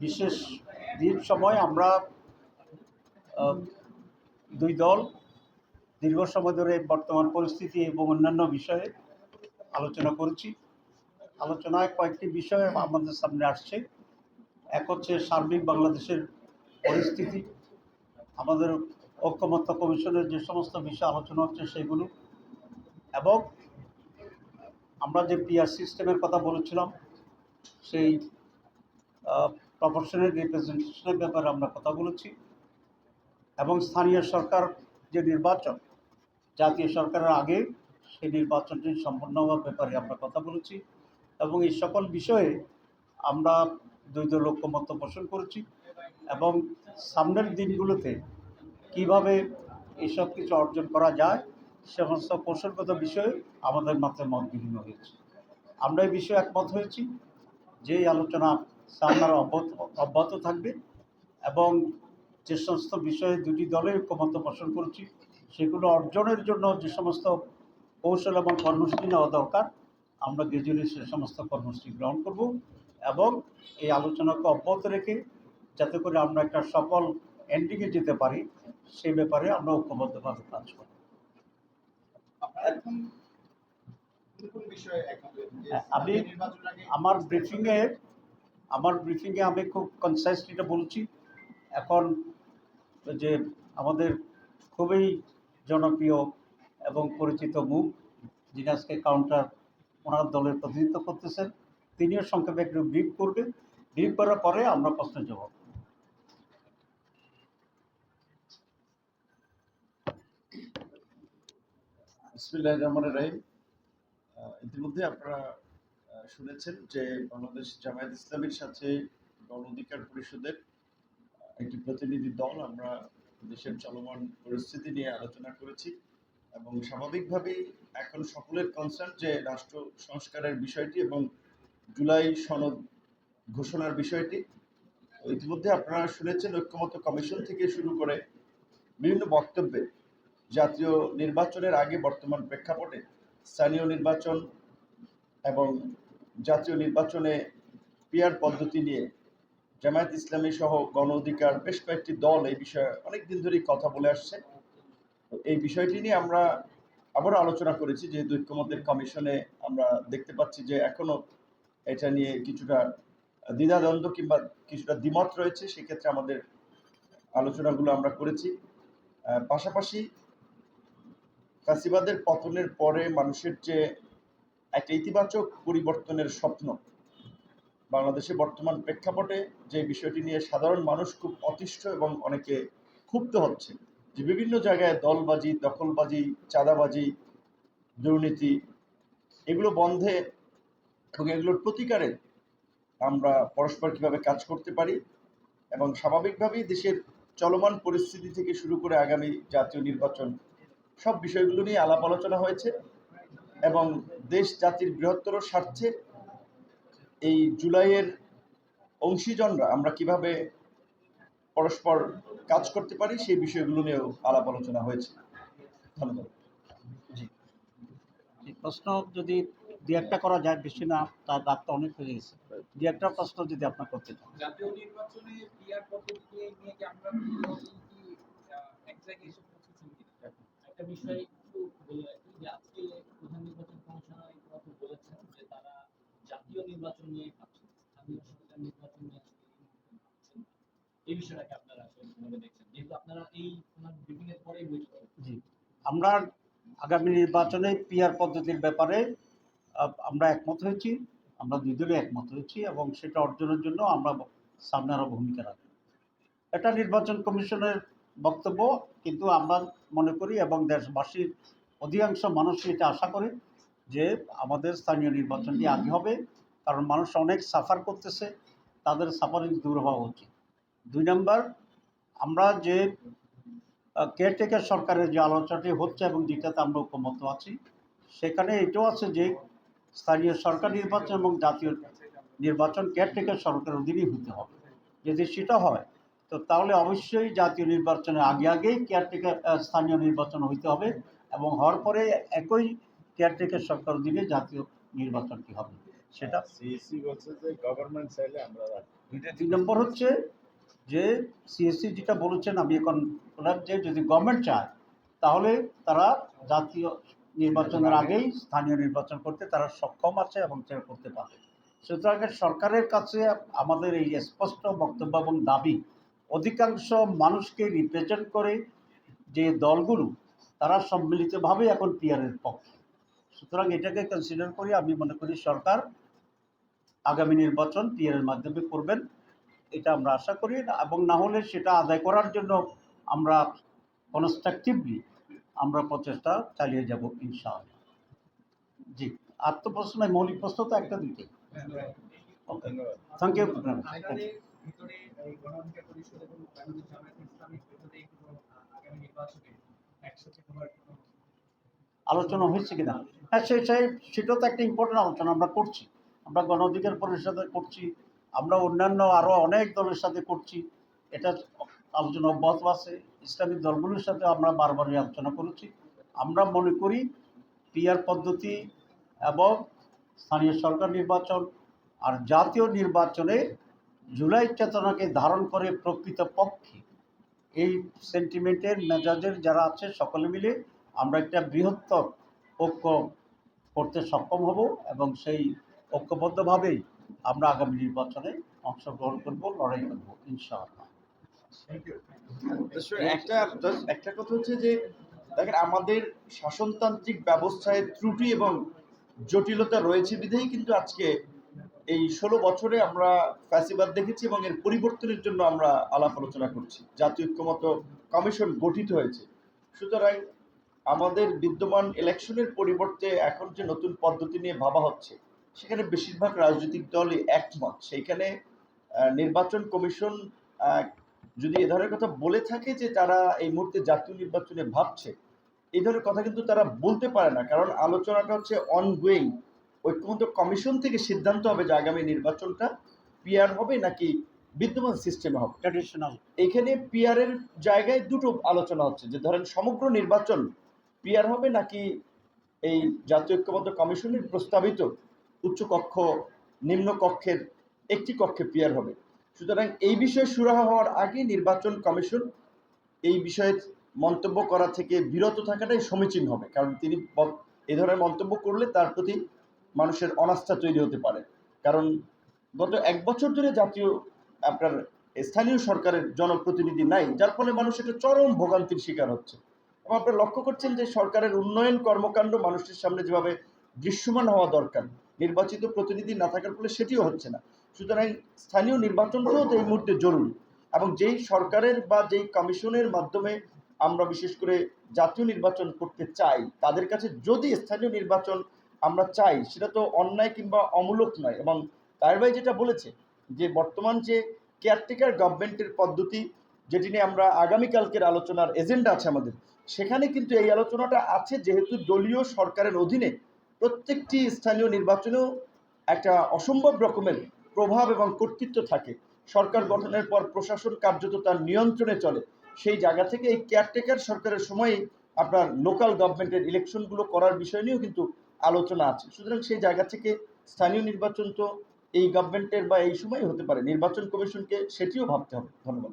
বিশেষ দিন সময় আমরা দুই দল দীর্ঘ সময় ধরে বর্তমান পরিস্থিতি এবং অন্যান্য বিষয়ে আলোচনা করেছি। আলোচনায় কয়েকটি বিষয় আমাদের সামনে আসছে। এক হচ্ছে সার্বিক বাংলাদেশের পরিস্থিতি, আমাদের ঐক্যমত্য কমিশনের যে সমস্ত বিষয় আলোচনা হচ্ছে সেগুলো, এবং আমরা যে পিআর সিস্টেমের কথা বলেছিলাম সেই প্রপোর্শনাল রিপ্রেজেন্টেশনের ব্যাপারে আমরা কথা বলেছি, এবং স্থানীয় সরকার যে নির্বাচন জাতীয় সরকারের আগে সেই নির্বাচনটি সম্পন্ন হওয়ার ব্যাপারে আমরা কথা বলেছি, এবং এই সকল বিষয়ে আমরা দুই দল ঐক্যমত্য পোষণ করেছি, এবং সামনের দিনগুলোতে কিভাবে এইসব কিছু অর্জন করা যায় সমস্ত কৌশলগত বিষয়ে আমাদের মাথায় মত বিনিময় হয়েছে। আমরা এই বিষয়ে একমত হয়েছি যে এই আলোচনা সামনে অব্যাহত থাকবে, এবং যে সমস্ত বিষয়ে দুটি দলে ঐক্যমত্য পোষণ করেছি সেগুলো অর্জনের জন্য যে সমস্ত কৌশল এবং কর্মসূচি নেওয়া দরকার আমরা গ্রাজুয়ালি সে সমস্ত কর্মসূচি গ্রহণ করব, এবং এই আলোচনাকে অব্যাহত রেখে যাতে করে আমরা একটা সফল এন্ডিংয়ে যেতে পারি সেই ব্যাপারে আমরা ঐক্যবদ্ধভাবে কাজ করব। আমি আমার ব্রিফিংয়ে আমি খুব কনসাইসলি এটা বলছি। এখন যে আমাদের খুবই জনপ্রিয় এবং পরিচিত মুখ যিনি আজকে কাউন্টার ওনার দলের প্রতিনিধিত্ব করতেছেন, তিনিও সংক্ষেপে একটু ব্রিফ করবেন। ব্রিফ করার পরে আমরা প্রশ্নের জবাব। বিসমিল্লাহির রহমানির রহিম। ইতিমধ্যে আপনারা শুনেছেন যে বাংলাদেশ জামায়াত ইসলামীর সাথে গণ অধিকার পরিষদের একটি প্রতিনিধি দল আমরা দেশের চলমান পরিস্থিতি নিয়ে আলোচনা করেছি, এবং স্বাভাবিকভাবেই এখন সকলের কনসার্ন যে রাষ্ট্র সংস্কারের বিষয়টি এবং জুলাই সনদ ঘোষণার বিষয়টি। ইতিমধ্যে আপনারা শুনেছেন ঐক্যমত্য কমিশন থেকে শুরু করে বিভিন্ন বক্তব্যে জাতীয় নির্বাচনের আগে বর্তমান প্রেক্ষাপটে স্থানীয় নির্বাচন এবং জাতীয় নির্বাচনে পিআর পদ্ধতি নিয়ে জামায়াত ইসলামী সহ গণ অধিকার বেশ কয়েকটি দল এই বিষয়ে অনেক দিন ধরেই কথা বলে আসছে। এই বিষয়টি নিয়ে আমরা আবারও আলোচনা করেছি, যেহেতু ঐক্যমত্যের কমিশনে আমরা দেখতে পাচ্ছি যে এখনো এটা নিয়ে কিছুটা দ্বিধাদ্বন্দ্ব কিংবা কিছুটা দ্বিমত রয়েছে, সেক্ষেত্রে আমাদের আলোচনাগুলো আমরা করেছি। পাশাপাশি ফ্যাসিবাদের পতনের পরে মানুষের যে একটা ইতিবাচক পরিবর্তনের স্বপ্ন বাংলাদেশে বর্তমান প্রেক্ষাপটে যে বিষয়টি নিয়ে সাধারণ মানুষ খুব অতিষ্ঠ এবং অনেকে ক্ষুব্ধ হচ্ছে যে বিভিন্ন জায়গায় দলবাজি, দখলবাজি, চাঁদাবাজি, দুর্নীতি এগুলো বন্ধে এবং এগুলোর প্রতিকারে আমরা পরস্পর কীভাবে কাজ করতে পারি, এবং স্বাভাবিকভাবেই দেশের চলমান পরিস্থিতি থেকে শুরু করে আগামী জাতীয় নির্বাচন সব বিষয়গুলো নিয়ে আলাপ আলোচনা হয়েছে, এবং দেশ জাতির বৃহত্তর স্বার্থে এই জুলাইয়ের অংশীজনরা আমরা কিভাবে পরস্পর কাজ করতে পারি সেই বিষয়গুলো নিয়েও আলাপ আলোচনা হয়েছে। ধন্যবাদ। জি, প্রশ্ন যদি দু একটা করা যায়, বেশি না, তার দাগ তো অনেক হয়ে গেছে। দু একটা প্রশ্ন যদি আপনার করতে চান। জাতীয় নির্বাচনে পিআর পদ্ধতি নিয়ে কি আমরা এক জায়গায় এসে পৌঁছেছি কিনা একটা বিষয় একটু বলে রাখি যে আজকে প্রধান নির্বাচন কমিশনার কথা বলেছেন যে তারা জাতীয় নির্বাচন নিয়ে ভাবছেন, স্থানীয় সরকার নির্বাচন নিয়ে ভাবছেন। এই বিষয়টাকে আপনারা আসলে কিভাবে দেখছেন, যেহেতু আপনারা এই ব্রিফিংয়ের পরেই বৈঠক? জি, আমরা আগামী নির্বাচনে পিআর পদ্ধতির ব্যাপারে আমরা একমত হয়েছি, আমরা দুই দলে একমত হয়েছি, এবং সেটা অর্জনের জন্য আমরা সামনে আরও ভূমিকা রাখব। এটা নির্বাচন কমিশনের বক্তব্য, কিন্তু আমরা মনে করি এবং দেশবাসীর অধিকাংশ মানুষই এটা আশা করে যে আমাদের স্থানীয় নির্বাচনটি আগে হবে, কারণ মানুষ অনেক সাফার করতেছে, তাদের সাফারিং দূর হওয়া উচিত। 2 নম্বর, আমরা যে কেয়ারটেকার সরকারের যে আলোচনাটি হচ্ছে এবং যেটাতে আমরা ঐক্যমত্য আছি, সেখানে এটাও আছে যে স্থানীয় সরকার নির্বাচন এবং জাতীয় নির্বাচন কেয়ারটেকার সরকারের অধীনেই হতে হবে। যদি সেটা হয় তো তাহলে অবশ্যই জাতীয় নির্বাচনের আগেই কেয়ারটেকার স্থানীয় নির্বাচন হইতে হবে, এবং হওয়ার পরে একই কেয়ারটেকার সরকার অধীনে জাতীয় নির্বাচনটি হবে। সেটা সিইসি বলছে যে গভর্নমেন্ট চাইলে আমরা দুই নম্বর হচ্ছে যে সিএসসি যেটা বলেছেন, আমি এখন বললাম যে যদি গভর্নমেন্ট চায় তাহলে তারা জাতীয় নির্বাচনের আগেই স্থানীয় নির্বাচন করতে তারা সক্ষম আছে এবং সেটা করতে পারে। সুতরাং সরকারের কাছে আমাদের এই স্পষ্ট বক্তব্য এবং দাবি, অধিকাংশ মানুষকে রিপ্রেজেন্ট করে যে দলগুলো তারা সম্মিলিতভাবে এখন পিআরের পক্ষে। সুতরাং এটাকে কনসিডার করে আমি মনে করি সরকার আগামী নির্বাচন পিআরের মাধ্যমে করবেন, এটা আমরা আশা করি। এবং না হলে সেটা আদায় করার জন্য আমরা কনস্ট্রাকটিভলি আমরা প্রচেষ্টা চালিয়ে যাব ইনশাআল্লাহ। জি, আর তো প্রশ্ন নাই, মৌলিক প্রশ্ন তো একটা দুইটাই। ওকে, থ্যাংক ইউ। আইনের ভিতরে এই গণ অধিকার পরিষদ এবং বাংলাদেশ জামায়াতে ইসলামীর ভিতরে কোনো আগামী নির্বাচনে একসাথে হওয়ার কোনো আলোচনা হয়েছে কিনা? হ্যাঁ, সেটাও তো একটা ইম্পর্টেন্ট আলোচনা আমরা করছি। আমরা গণ অধিকার পরিষদে করছি, আমরা অন্যান্য আরও অনেক দলের সাথে করছি। এটা আলোচনা অব্যাহত আছে। ইসলামিক দলগুলোর সাথে আমরা বারবারই আলোচনা করেছি। আমরা মনে করি পিআর পদ্ধতি এবং স্থানীয় সরকার নির্বাচন আর জাতীয় নির্বাচনে জুলাই চেতনাকে ধারণ করে প্রকৃতপক্ষে এই সেন্টিমেন্টের মেজাজের যারা আছে সকলে মিলে আমরা একটা বৃহত্তর ঐক্য করতে সক্ষম হব এবং সেই ঐক্যবদ্ধভাবেই আমরা আগামী নির্বাচনে অংশগ্রহণ করব, লড়াই করব ইনশাআল্লাহ। একটা কথা হচ্ছে যে দেখেন, আমাদের শাসনতান্ত্রিক ব্যবস্থায় ত্রুটি এবং জটিলতা রয়েছে বিধেই কিন্তু আজকে এই 16 বছরে আমরা ফ্যাসিবাদ দেখেছি এবং এর পরিবর্তনের জন্য আমরা আলাপ আলোচনা করছি। জাতীয় ঐক্যমত্য কমিশন গঠিত হয়েছে। সুতরাং আমাদের বিদ্যমান ইলেকশনের পরিবর্তে এখন যে নতুন পদ্ধতি নিয়ে ভাবা হচ্ছে, সেখানে বেশিরভাগ রাজনৈতিক দলই একমত। সেইখানে নির্বাচন কমিশন যদি এ ধরনের কথা বলে থাকে যে তারা এই মুহূর্তে জাতীয় নির্বাচনে ভাবছে, এই ধরনের কথা কিন্তু তারা বলতে পারে না, কারণ আলোচনাটা হচ্ছে অনগোয়িং। ঐক্যমত্য কমিশন থেকে সিদ্ধান্ত হবে যে আগামী নির্বাচনটা পিআর হবে নাকি বিদ্যমান সিস্টেমে হবে। ট্র্যাডিশনাল এখানে পিআরের জায়গায় দুটো আলোচনা হচ্ছে, যে ধরেন সমগ্র নির্বাচন পিআর হবে নাকি এই জাতীয় ঐক্যমত্য কমিশনের প্রস্তাবিত উচ্চ কক্ষ নিম্ন কক্ষের একটি কক্ষে পিআর হবে। সুতরাং এই বিষয়ে সুরাহা হওয়ার আগে নির্বাচন কমিশন এই বিষয়ে মন্তব্য করা থেকে বিরত থাকাটাই সমীচীন হবে, কারণ তিনি এই ধরনের মন্তব্য করলে তার প্রতি মানুষের অনাস্থা তৈরি হতে পারে। কারণ গত 1 বছর ধরে জাতীয় স্থানীয় সরকারের জনপ্রতিনিধি নাই, যার ফলে মানুষ একটা চরম ভোগান্তির শিকার হচ্ছে। এবং আপনারা লক্ষ্য করছেন যে সরকারের উন্নয়ন কর্মকাণ্ড মানুষের সামনে যেভাবে দৃশ্যমান হওয়া দরকার, নির্বাচিত প্রতিনিধি না থাকার ফলে সেটিও হচ্ছে না। সুতরাং স্থানীয় নির্বাচনটাও তো এই মুহূর্তে জরুরি, এবং যেই সরকারের বা যেই কমিশনের মাধ্যমে আমরা বিশেষ করে জাতীয় নির্বাচন করতে চাই, তাদের কাছে যদি স্থানীয় নির্বাচন আমরা চাই, সেটা তো অন্যায় কিংবা অমূলক নয়। এবং তার ভাই যেটা বলেছে যে বর্তমান যে কেয়ারটেকার গভর্নমেন্টের পদ্ধতি, যেটি নিয়ে আমরা আগামীকালকের আলোচনার এজেন্ডা আছে আমাদের, সেখানে কিন্তু এই আলোচনাটা আছে, যেহেতু দলীয় সরকারের অধীনে প্রত্যেকটি স্থানীয় নির্বাচনেও একটা অসম্ভব রকমের প্রভাব এবং কর্তৃত্ব থাকে। সরকার গঠনের পর প্রশাসন কার্যত তার নিয়ন্ত্রণে চলে। সেই জায়গা থেকে এই কেয়ারটেকার সরকারের সময়ই আপনার লোকাল গভর্নমেন্টের ইলেকশনগুলো করার বিষয় নিয়েও কিন্তু আলোচনা আছে। সুতরাং সেই জায়গা থেকে স্থানীয় নির্বাচন তো এই গভর্নমেন্টের বা এই সময় হতে পারে, নির্বাচন কমিশনকে সেটিও ভাবতে হবে। ধন্যবাদ।